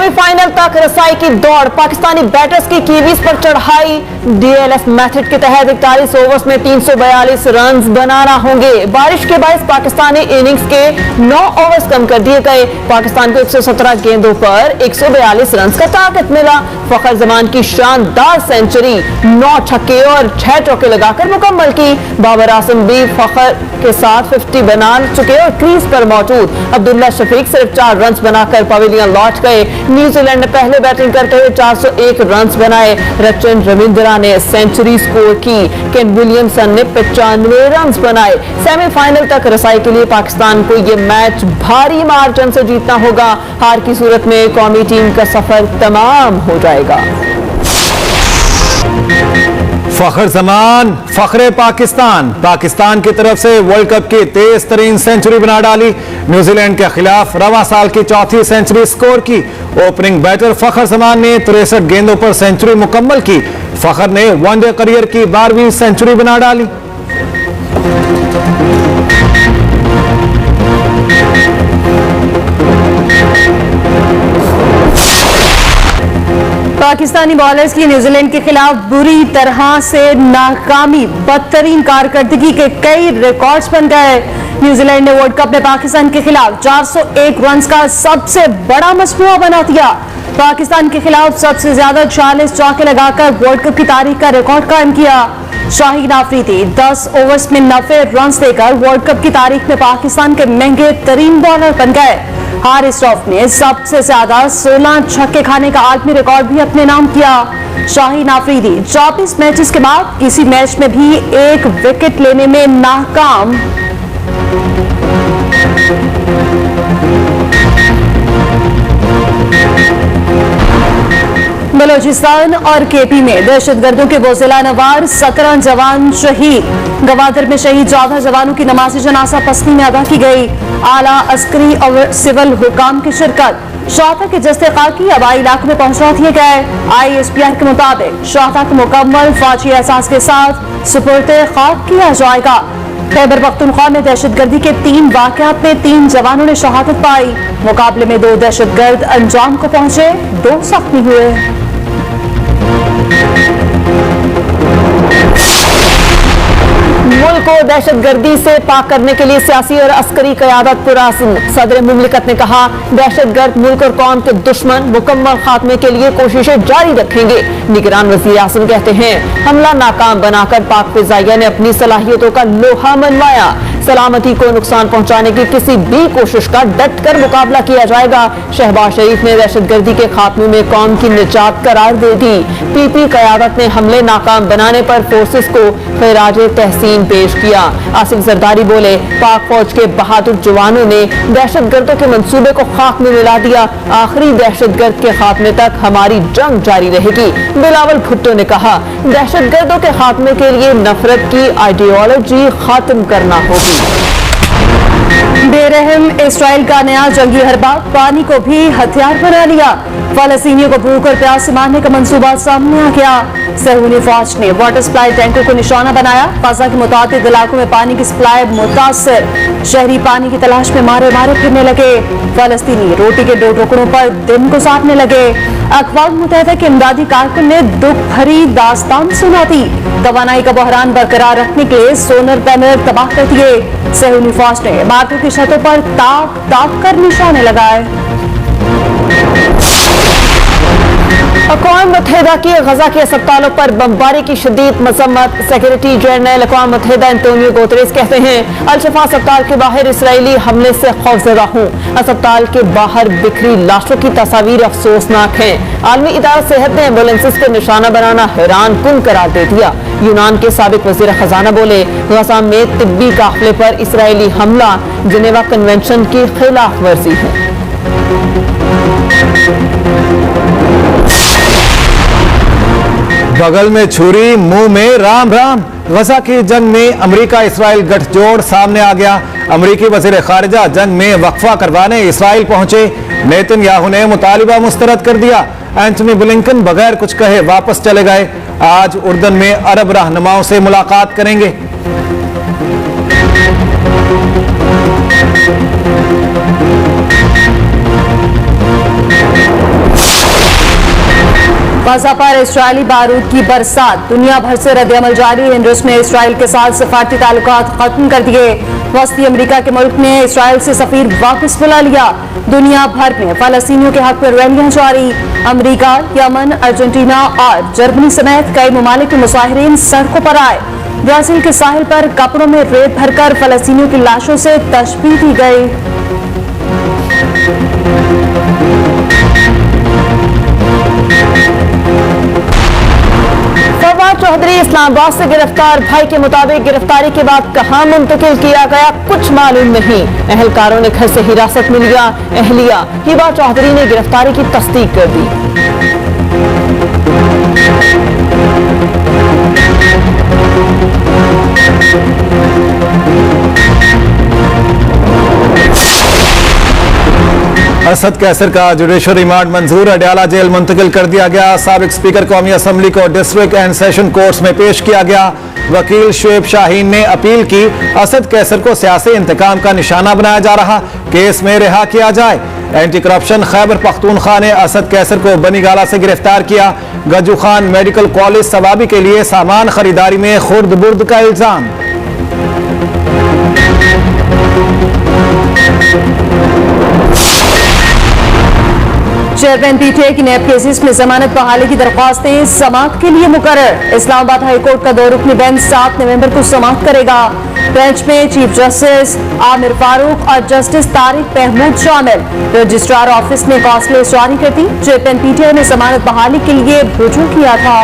Semifinal तक रसाई की दौड़, पाकिस्तानी बैटर्स की कीवीज पर चढ़ाई। डीएलएफ मेथड के तहत 41 ओवर्स में 342 रन बनाना होंगे। बारिश के बायस पाकिस्तानी इनिंग्स के 9 ओवर्स कम कर दिए गए। पाकिस्तान को 117 गेंदों पर 142 रन का टारगेट मिला। फखर जमान की शानदार सेंचुरी 9 छक्के और 6 चौके लगाकर मुकम्मल की। बाबर आजम भी फखर के साथ 50 बना चुके और क्रीज पर मौजूद। अब्दुल्ला शफीक सिर्फ 4 रन बनाकर पवेलियन लौट गए। न्यूजीलैंड ने पहले बैटिंग करते हुए 401 रन बनाए। रचन रविंद्रा ने सेंचुरी स्कोर की। केन विलियमसन ने 95 रन बनाए। सेमीफाइनल तक रसाई के लिए पाकिस्तान को यह मैच भारी मार्जिन से जीतना होगा। हार की सूरत में कौमी टीम का सफर तमाम हो जाएगा। फखर जमान, फखरे पाकिस्तान, पाकिस्तान की तरफ से वर्ल्ड कप की तेज तरीन सेंचुरी बना डाली। न्यूजीलैंड के खिलाफ रवा साल की चौथी सेंचुरी स्कोर की। ओपनिंग बैटर फखर जमान ने 63 गेंदों पर सेंचुरी मुकम्मल की। फखर ने वनडे करियर की 12वीं सेंचुरी बना डाली। पाकिस्तानी बॉलर्स की न्यूजीलैंड के खिलाफ बुरी तरह से नाकामी, बदतरीन कारकर्दगी के कई रिकॉर्ड्स बन गए। न्यूजीलैंड ने वर्ल्ड कप में पाकिस्तान के खिलाफ 401 रन का सबसे बड़ा मजमूआ बना दिया। पाकिस्तान के खिलाफ सबसे ज्यादा 40 चौके लगाकर वर्ल्ड कप की तारीख का रिकॉर्ड कायम किया। शाहीन आफरीदी 10 ओवर्स में 90 रन देकर वर्ल्ड कप की तारीख में पाकिस्तान के महंगे तरीन बॉलर बन गए। हारिस रऊफ ने सबसे ज्यादा 16 छक्के खाने का आलमी रिकॉर्ड भी अपने नाम किया। शाहीन आफरीदी 24 मैचेस के बाद किसी मैच में भी एक विकेट लेने में नाकाम। बलोचिस्तान और केपी में दहशतगर्दों के बोजिला नवार 17 जवान शहीद। गवादर में शहीद 14 जवानों की नमाज जनाजा पसनी में अदा की गई। आला अस्करी और सिविल हुकाम की शिरकत। शोहदा के जस्ते खाकी हवाई इलाकों में पहुंचा दिए गए। ISPR के मुताबिक शोहदा को मुकम्मल फौजी एहसास के साथ सुपुर्द खाक किया जाएगा। खैबर पख्तूनख्वा में दहशतगर्दी के 3 वाकयात में 3 जवानों ने शहादत पाई। मुकाबले में 2 दहशतगर्द अंजाम को पहुंचे, 2 जख्मी हुए। मुल्क को दहशतगर्दी से पाक करने के लिए सियासी और अस्करी क़यादत पुरअज़्म। सदर मुमलिकत ने कहा, दहशतगर्द मुल्क और कौम के दुश्मन, मुकम्मल खात्मे के लिए कोशिशें जारी रखेंगे। निगरान वज़ीर आज़म कहते हैं, हमला नाकाम बनाकर पाक फ़िज़ाइया ने अपनी सलाहियतों का लोहा मनवाया। सलामती को नुकसान पहुंचाने की किसी भी कोशिश का डट कर मुकाबला किया जाएगा। शहबाज शरीफ ने दहशतगर्दी के खात्मे में कौम की निजात करार दे दी। PP क़यादत ने हमले नाकाम बनाने पर फोर्सेस को खिराज तहसीन पेश किया। आसिफ जरदारी बोले, पाक फौज के बहादुर जवानों ने दहशतगर्दों के मंसूबे को खाक में मिला दिया। आखिरी दहशतगर्द के खात्मे तक हमारी जंग जारी रहेगी। बिलावल भुट्टो ने कहा, दहशतगर्दों के खात्मे के लिए नफरत की आइडियोलॉजी खत्म करना होगी। बेरहम इसराइल का नया जंगी हरबा, पानी को भी हथियार बना लिया। फलस्तीनियों को भूख और प्यास से मारने का मंसूबा सामने आ गया। सहूनी फौज ने वाटर सप्लाई टैंकों को निशाना बनाया। फजा के मुताबिक इलाकों में पानी की सप्लाई मुतासर। शहरी पानी की तलाश में मारे मारे फिरने लगे। फलस्तीनी रोटी के 2 टुकड़ों पर दिन गुजारने लगे। अक़वाम मुत्तहिदा के इमदादी कारकुन ने दुख भरी दास्तान सुना दी। तवानाई का बहरान बरकरार रखने के लिए सोलर पैनल तबाह कर दिए। सहूनी फौज ने इमारतों की छतों पर ताक ताक कर निशाने लगाए। अक़वाम मुत्तहिदा की गजा के अस्पतालों पर बमबारी की शदीद मजम्मत। सेक्रेटरी जनरल अक़वाम मुत्तहिदा एंटोनियो गुतेरेस कहते हैं, अल-शिफा अस्पताल के बाहर इसराइली हमले से खौफजदा हूँ। अस्पताल के बाहर बिखरी लाशों की तस्वीर अफसोसनाक हैं। आलमी इदारा सेहत ने एम्बुलेंसेस को निशाना बनाना हैरान कुन करार दे दिया। यूनान के साबिक वज़ीर खजाना बोले, गजा में तिब्बी काफिले पर इसराइली हमला जिनेवा कन्वेंशन की खिलाफ वर्जी है। बगल में छुरी, मुंह में राम राम। गजा की जंग में अमेरिका इसराइल गठजोड़ सामने आ गया। अमेरिकी वज़ीर खारिजा जंग में वक्फा करवाने इसराइल पहुंचे। नेतन्याहू ने मुतालिबा मुस्तरद कर दिया। एंटनी ब्लिंकन बगैर कुछ कहे वापस चले गए। आज उर्दन में अरब रहनुमाओं से मुलाकात करेंगे। गजा पर इसराइली बारूद की बरसात, दुनिया भर से रद्द-ए-अमल जारी। हिंदुस ने इसराइल के साथ सफारती ताल्लुकात खत्म कर दिए। वस्ती अमेरिका के मुल्क ने इसराइल से सफीर वापस बुला लिया। दुनिया भर में फलस्तीनियों के हक में रैलियां जारी। अमेरिका, यमन, अर्जेंटीना और जर्मनी समेत कई ममालिक के मुजाहिरीन सड़कों पर आए। ब्राजील के साहिल पर कपड़ों में रेत भरकर फलस्तीनियों की लाशों से तशबीह दी गई। फवाद चौधरी इस्लामाबाद से गिरफ्तार। भाई के मुताबिक गिरफ्तारी के बाद कहां मुंतकिल किया गया कुछ मालूम नहीं। अहलकारों ने घर से हिरासत में लिया। अहलिया हिबा चौधरी ने गिरफ्तारी की तस्दीक कर दी। असद कैसर का जुडिशल रिमांड मंजूर, अडयाला जेल मुंतकिल कर दिया गया। साबिक स्पीकर कौमी असम्बली को डिस्ट्रिक्ट एंड सेशन कोर्ट्स में पेश किया गया। वकील शुएब शाहीन ने अपील की, असद कैसर को सियासी इंतकाम का निशाना बनाया जा रहा, केस में रिहा किया जाए। एंटी करप्शन खैबर पख्तूनख्वा ने असद कैसर को बनीगाला से गिरफ्तार किया। गज्जू खान मेडिकल कॉलेज सवाबी के लिए सामान खरीदारी में खुर्द बुर्द का इल्जाम। चेयरमैन पीटीआई की नैब केसेस में जमानत बहाली की दरख्वास्तें समाअत के लिए मुकर्रर। इस्लामाबाद हाई कोर्ट का 2 रुकनी बेंच 7 नवंबर को समाअत करेगा। बेंच में चीफ जस्टिस आमिर फारूक और जस्टिस तारिक महमूद शामिल। रजिस्ट्रार ऑफिस ने कॉस्टलेस जारी कर दी। चेयरमैन पीटीआई ने जमानत बहाली के लिए रुजू किया था।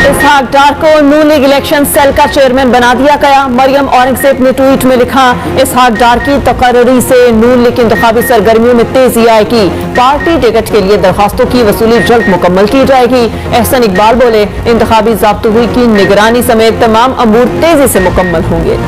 इसहाक डार को नून लीग इलेक्शन सेल का चेयरमैन बना दिया गया। मरियम औरंगजेब ने ट्वीट में लिखा, इसहाक डार की तकर्री से नून लीग की इंतखाबी सरगर्मियों में तेजी आएगी। पार्टी टिकट के लिए दरखास्तों की वसूली जल्द मुकम्मल की जाएगी। एहसन इकबाल बोले, इंतखाबी ज़ाब्तगी की निगरानी समेत तमाम अमूर तेजी से मुकम्मल होंगे।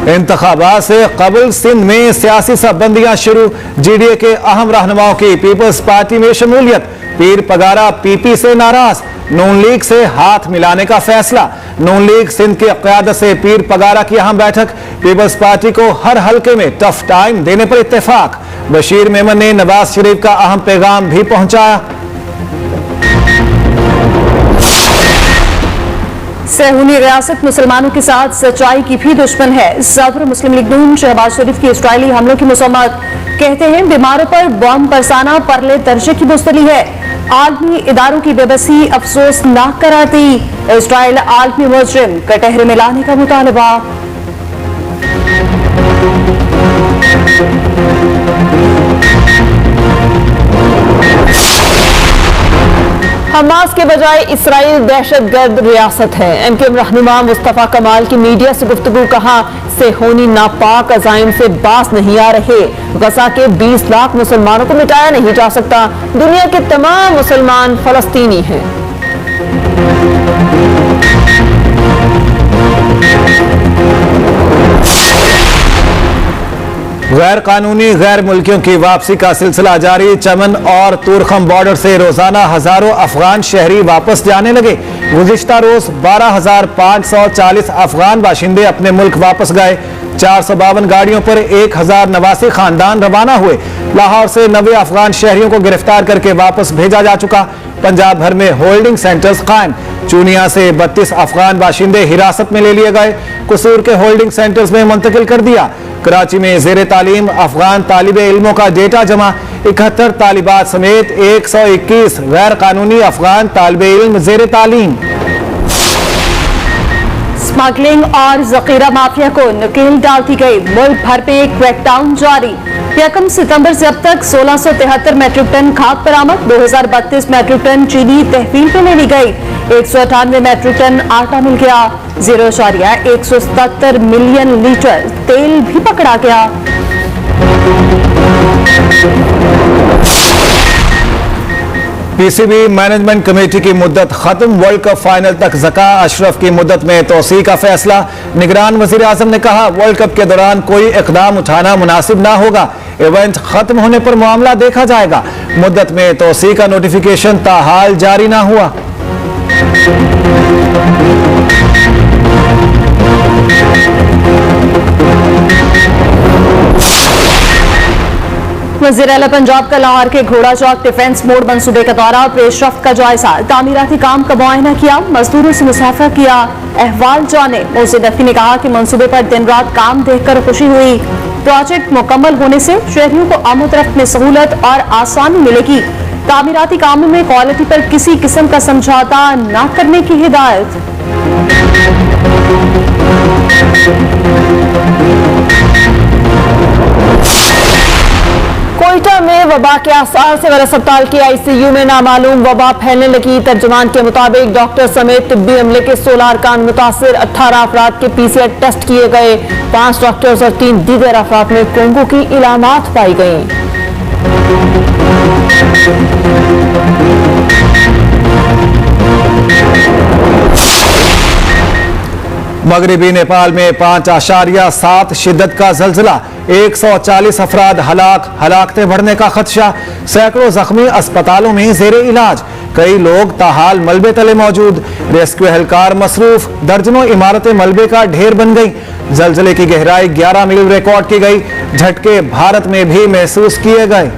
इंतखाबात से कबल सिंध में सियासी सबबंदियां शुरू। जीडीए के अहम रहनुमाओं की पीपल्स पार्टी में शमूलियत। पीर पगारा पीपी से नाराज, नून लीग से हाथ मिलाने का फैसला। नून लीग सिंध की क़यादत से पीर पगारा की अहम बैठक। पीपल्स पार्टी को हर हल्के में टफ टाइम देने पर इत्तेफाक। बशीर मेमन ने नवाज शरीफ का अहम पैगाम भी पहुंचाया। सहूनी रियासत मुसलमानों के साथ सच्चाई की भी दुश्मन है। सदर मुस्लिम लीग नून शहबाज शरीफ की इसराइली हमलों की मसम्मत। कहते हैं बीमारों पर बॉम्ब बरसाना परले दर्जे की बुस्तली है। आलमी इदारों की बेबसी अफसोसनाक करार दी। इसराइल आलमी मुजरिम कटहरे में लाने का मुतालबा। हमास के बजाय इसराइल दहशतगर्द रियासत है। एमक्यूएम रहनुमा मुस्तफा कमाल की मीडिया से गुफ्तगू, कहा सेहोनी नापाक अजाइम से बास नहीं आ रहे। गजा के 20 लाख मुसलमानों को मिटाया नहीं जा सकता। दुनिया के तमाम मुसलमान फलस्तीनी हैं। गैर कानूनी गैर मुल्कियों की वापसी का सिलसिला जारी। चमन और तूरखम बॉर्डर से रोजाना हजारों अफगान शहरी वापस जाने लगे। गुज़िश्ता रोज 12,540 अफगान बाशिंदे अपने मुल्क वापस गए। 452 गाड़ियों पर 1089 खानदान रवाना हुए। लाहौर से 90 अफगान शहरियों को गिरफ्तार करके वापस भेजा जा चुका। पंजाब भर में होल्डिंग सेंटर्स कायम। चूनिया से 32 अफगान बाशिंदे हिरासत में ले लिए गए। कसूर के होल्डिंग सेंटर्स में मुंतकिल कर दिया। कराची में जेर तालीम अफगान तालिबे इल्मों का डेटा जमा। 71 तालिबात समेत 121 गैर कानूनी अफगान तालिबे इल्म जेर तालीम। स्मगलिंग और जखीरा माफिया को नकेल डालती गई। मुल्क भर में क्रैकडाउन जारी। 1 सितंबर से अब तक 1673 मैट्रिक टन खाद बरामद। 2032 मैट्रिक टन चीनी तहवील पे ले ली गई। 198 मैट्रिक टन आटा मिल गया। 0.177 मिलियन लीटर तेल भी पकड़ा गया। पीसीबी मैनेजमेंट कमेटी की मुद्दत खत्म। वर्ल्ड कप फाइनल तक ज़का अशरफ की मुद्दत में तोसी का फैसला। निगरान वज़ीर आज़म ने कहा, वर्ल्ड कप के दौरान कोई इकदाम उठाना मुनासिब ना होगा। इवेंट खत्म होने पर मामला देखा जाएगा। मुद्दत में तोसी का नोटिफिकेशन ताहाल जारी ना हुआ। वज़ीर आला पंजाब का लाहौर के घोड़ा चौक डिफेंस मोड मंसूबे का दौरा, पेशरफ्त का जायजा, तामीराती काम का मुआयना किया, मजदूरों से मुसाफा किया, अहवाल जाने। मोहसिन नकवी ने कहा कि मंसूबे पर दिन रात काम देखकर खुशी हुई। प्रोजेक्ट मुकम्मल होने से शहरियों को आमद-रफ्त में सहूलत और आसानी मिलेगी। तामीराती कामों में क्वालिटी पर किसी किस्म का समझौता न करने की हिदायत। कोयटा में वबा के आसार से सिविल अस्पताल के आईसीयू में नामालूम वबा फैलने लगी। तर्जुमान के मुताबिक डॉक्टर समेत तिब्बी अमले के 16 अरकान मुतासिर, 18 अफराद के PCR टेस्ट किए गए। 5 डॉक्टर्स और 3 दीगर अफराद में कोंगो की इलामात पाई गई। मगरबी नेपाल में 5.7 शिद्दत का जलजिला, 140 अफराद हलाकतें बढ़ने का खदशा, सैकड़ों जख्मी अस्पतालों में जेरे इलाज, कई लोग ताहाल मलबे तले मौजूद, रेस्क्यू एहलकार मसरूफ, दर्जनों इमारतें मलबे का ढेर बन गई। जलजिले की गहराई 11 मील रिकॉर्ड की गई। झटके भारत में भी महसूस किए गए।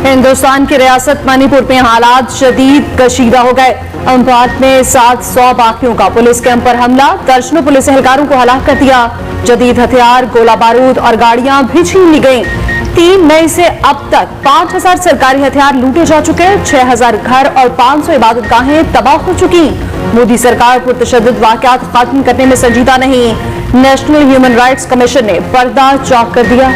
हिंदुस्तान की रियासत मणिपुर में हालात शदीद कशीदा हो गए। अमफात में 700 बाकियों का पुलिस कैंप पर हमला, दर्जनों पुलिस एहलकारों को हलाक कर दिया। जदीद हथियार, गोला बारूद और गाड़ियां भी छीन ली गईं। 3 मई से अब तक 5000 सरकारी हथियार लूटे जा चुके, 6000 घर और 500 इबादत गाहें तबाह हो चुकी। मोदी सरकार पुरतशद्दुद वाक़यात खत्म करने में संजीदा नहीं, नेशनल ह्यूमन राइट्स कमीशन ने पर्दा चौक कर दिया।